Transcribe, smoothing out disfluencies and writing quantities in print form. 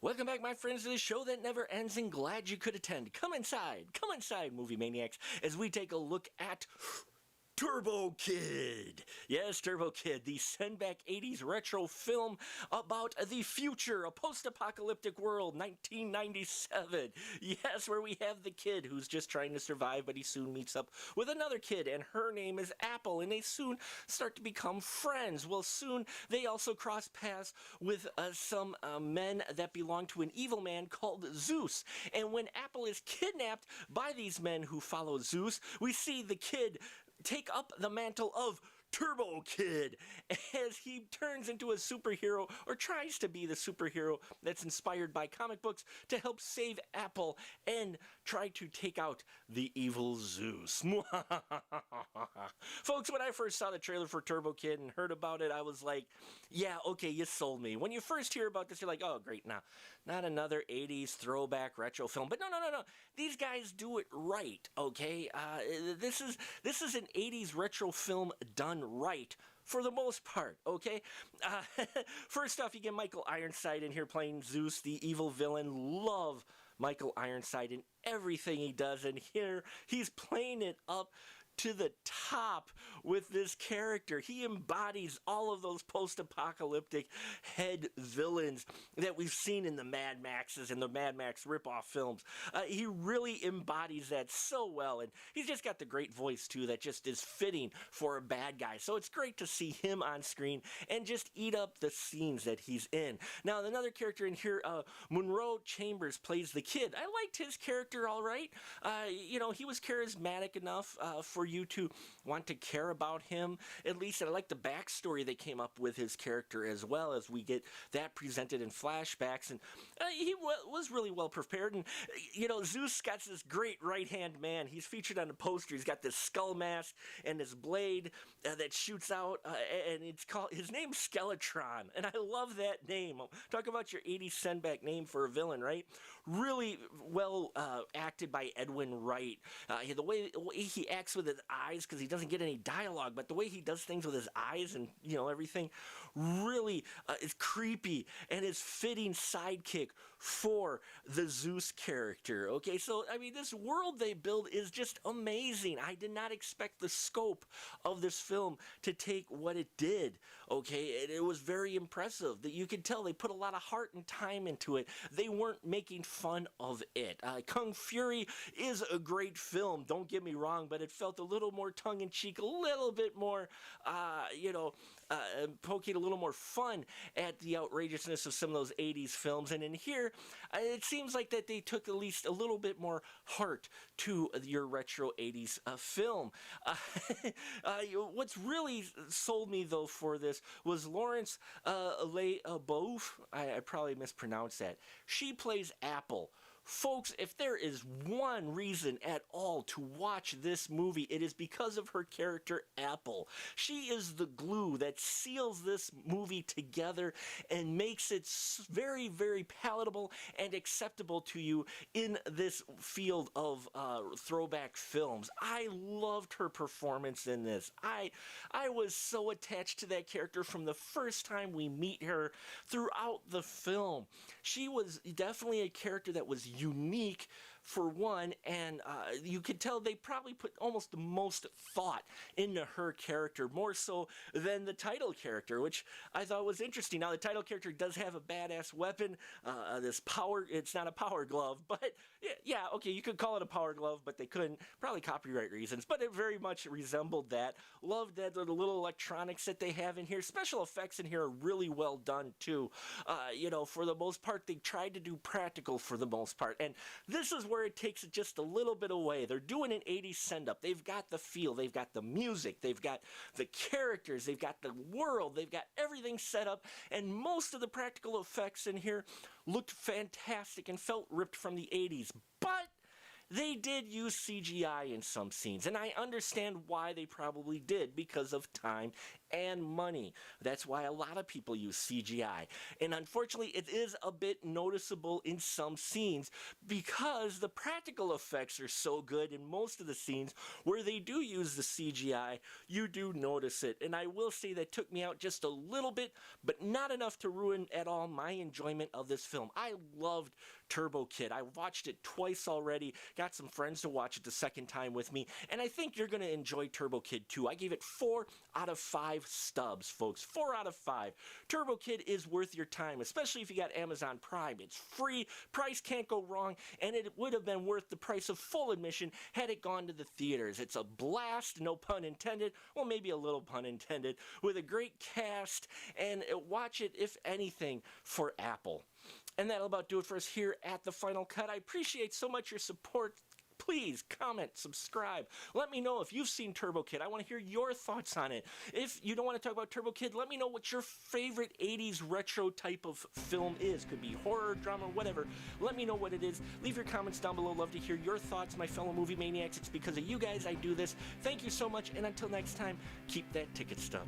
Welcome back, my friends, to the show that never ends, and glad you could attend. Come inside, movie maniacs, as we take a look at Turbo Kid. Yes, Turbo Kid, the send-back 80s retro film about the future, a post-apocalyptic world, 1997. Yes, where we have the kid who's just trying to survive, but he soon meets up with another kid, and her name is Apple, and they soon start to become friends. Well, soon they also cross paths with some men that belong to an evil man called Zeus. And when Apple is kidnapped by these men who follow Zeus, we see the kid take up the mantle of Turbo Kid as he turns into a superhero, or tries to be the superhero that's inspired by comic books to help save Apple and try to take out the evil Zeus. Folks, when I first saw the trailer for Turbo Kid and heard about it, I was like, yeah, okay, you sold me. When you first hear about this, you're like, oh, great, now, not another 80s throwback retro film. But no. These guys do it right, okay? This is an 80s retro film done right for the most part, okay? First off, you get Michael Ironside in here playing Zeus, the evil villain. Love Michael Ironside in everything he does, and here he's playing it up to the top with this character. He embodies all of those post-apocalyptic head villains that we've seen in the Mad Maxes and the Mad Max ripoff films. He really embodies that so well, and he's just got the great voice too that just is fitting for a bad guy. So it's great to see him on screen and just eat up the scenes that he's in. Now, another character in here, Monroe Chambers plays the kid. I liked his character all right. He was charismatic enough for you to want to care about him, at least. And I like the backstory they came up with his character as well, as we get that presented in flashbacks, and he was really well prepared. And Zeus got this great right-hand man. He's featured on the poster. He's got this skull mask and this blade that shoots out, and his name's Skeletron, and I love that name. Talk about your 80s send-back name for a villain, right? Really well acted by Edwin Wright. The way he acts with his eyes, because he doesn't get any dialogue, but the way he does things with his eyes and everything really is creepy and is fitting sidekick for the Zeus character. Okay, so I mean, this world they build is just amazing. I did not expect the scope of this film to take what it did. Okay, it was very impressive. That you could tell they put a lot of heart and time into it. They weren't making fun of it. Kung Fury is a great film, don't get me wrong, but it felt a little more tongue-in-cheek, a little bit more, poking a little more fun at the outrageousness of some of those 80s films. And in here, it seems like that they took at least a little bit more heart to your retro 80s film. What's really sold me, though, for this was Laurence LeBoeuf. I probably mispronounced that. She plays Apple. Folks, if there is one reason at all to watch this movie, it is because of her character, Apple. She is the glue that seals this movie together and makes it very, very palatable and acceptable to you in this field of throwback films. I loved her performance in this. I was so attached to that character from the first time we meet her throughout the film. She was definitely a character that was unique, for one, and you could tell they probably put almost the most thought into her character, more so than the title character, which I thought was interesting. Now, the title character does have a badass weapon, it's not a power glove, but yeah, okay, you could call it a power glove, but they couldn't, probably copyright reasons, but it very much resembled that. Loved that the little electronics that they have in here. Special effects in here are really well done, too. For the most part, they tried to do practical for the most part, and this is where it takes it just a little bit away. They're doing an 80s send-up. They've got the feel, they've got the music, they've got the characters, they've got the world, they've got everything set up, and most of the practical effects in here looked fantastic and felt ripped from the 80s. But they did use CGI in some scenes, and I understand why they probably did, because of time and money. That's why a lot of people use CGI. And unfortunately, it is a bit noticeable in some scenes because the practical effects are so good in most of the scenes where they do use the CGI, you do notice it. And I will say that took me out just a little bit, but not enough to ruin at all my enjoyment of this film. I loved Turbo Kid. I watched it twice already, got some friends to watch it the second time with me, and I think you're going to enjoy Turbo Kid too. I gave it 4 out of 5 stubs, folks. 4 out of 5. Turbo Kid is worth your time, especially if you got Amazon Prime. It's free, price can't go wrong, and it would have been worth the price of full admission had it gone to the theaters. It's a blast, no pun intended, well maybe a little pun intended, with a great cast, and watch it, if anything, for Apple. And that'll about do it for us here at The Final Cut. I appreciate so much your support. Please comment, subscribe. Let me know if you've seen Turbo Kid. I want to hear your thoughts on it. If you don't want to talk about Turbo Kid, let me know what your favorite 80s retro type of film is. Could be horror, drama, whatever. Let me know what it is. Leave your comments down below. Love to hear your thoughts, my fellow movie maniacs. It's because of you guys I do this. Thank you so much, and until next time, keep that ticket stub.